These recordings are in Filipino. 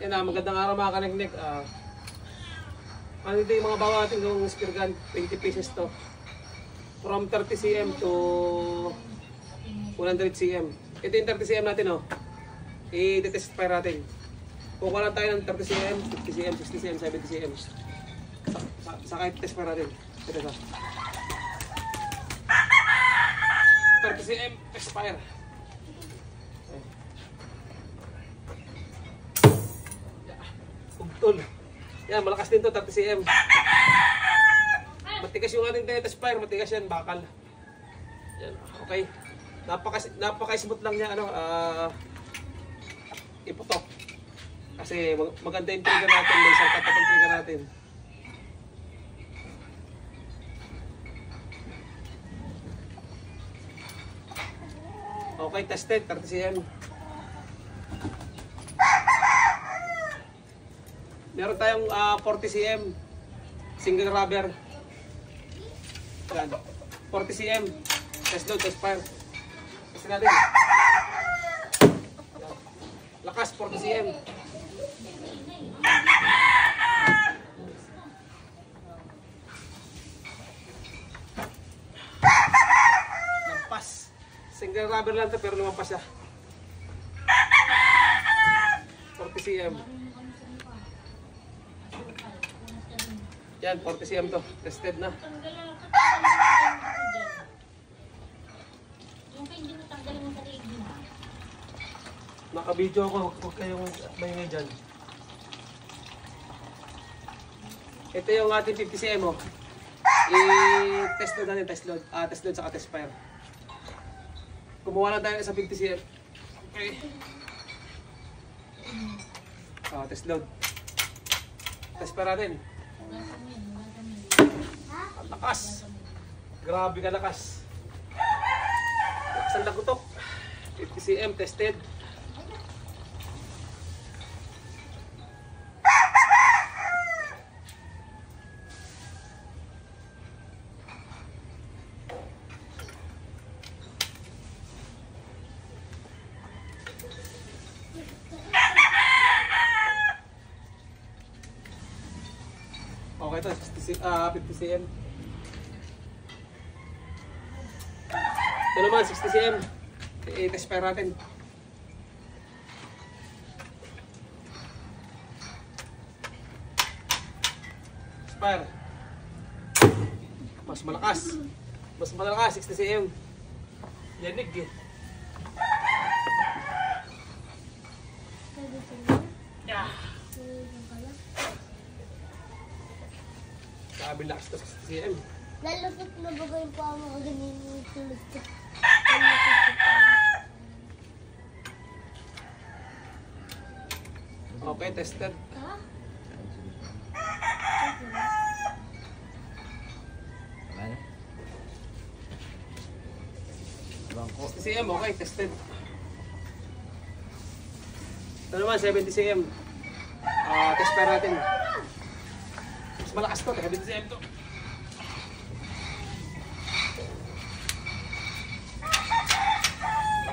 Yan na, magandang araw mga kaniknik. Ano dito yung mga bawa natin yung spear gun, 20 pieces to. From 30 cm to 100 cm. Ito yung 30 cm natin, oh. I-test fire natin. Kukuha lang tayo ng 30 cm, 50 cm, 60 cm, 70 cm. Saka i-test fire natin. Ito ito. 30 cm, test fire. Ugtol. Yan, malakas din to, 30 cm. Matigas yung ating test fire, matigas yan, bakal. Yan, okay. Napaka-smooth lang niya, ano, iputok. Kasi maganda yung trigger natin, may isang tapat yung trigger natin. Okay, tested, 30 cm. Meron tayong 40 cm single rubber. Yan. 40 cm. Test load, test fire. Test natin. Yan. Lakas, 40 cm. Lampas. Single rubber lang ito pero lumampas siya. 40 cm. Yan, 40 cm to. Tested na. Naka-video ako. Huwag kayong maingay dyan. Ito yung ating 50 cm. Oh. I-test load natin. Test load. Test load saka test fire. Kumuha lang tayo sa 50 cm. Okay. Test load. Test fire natin. Ang lakas. Grabe ka lakas. Lakas ang lagutok. 50 cm tested. Okay, ito 50 cm. Ito naman 60 cm. I-test fire natin. Fire. Mas malakas. Mas malakas 60 cm. Yanig eh. Yeah. Sabi lakas ito 60 cm. Lalasot na bagay pa mga ganyan yung tulog ko. Okay, tested. Ha? 60 cm, okay, tested. Ito naman, 70 cm. Test fire natin. Mas malakas to, 70 cm to.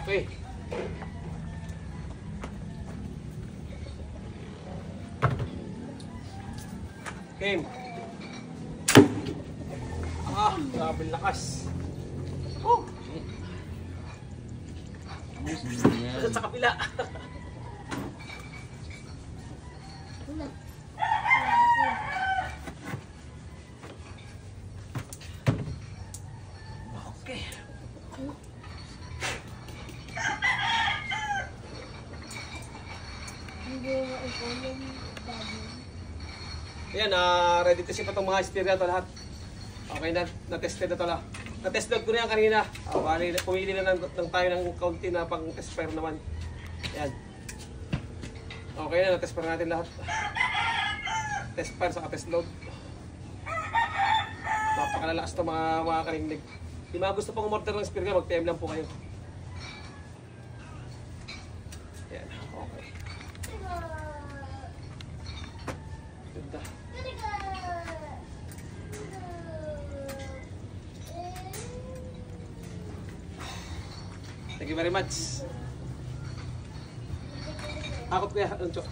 Okay. Game. Grabe lakas. Oh! Masat sa kapila. Okay. Ayan, ready to ship itong mga stereo to lahat. Okay na, na-tested na ito lahat. Na-test load ko na yan kanina. Pumili na ng tayo ng kaunti na pang test fire naman. Ayan. Okay na, na-test fire natin lahat. Test fire saka test load. Napakalalakas ito mga kaningnig. Di mga gusto pong umorder ng spear gun, mag-PM lang po kayo. Ayan, okay. Ganda. Thank you very much. Akot kuya, Ancho.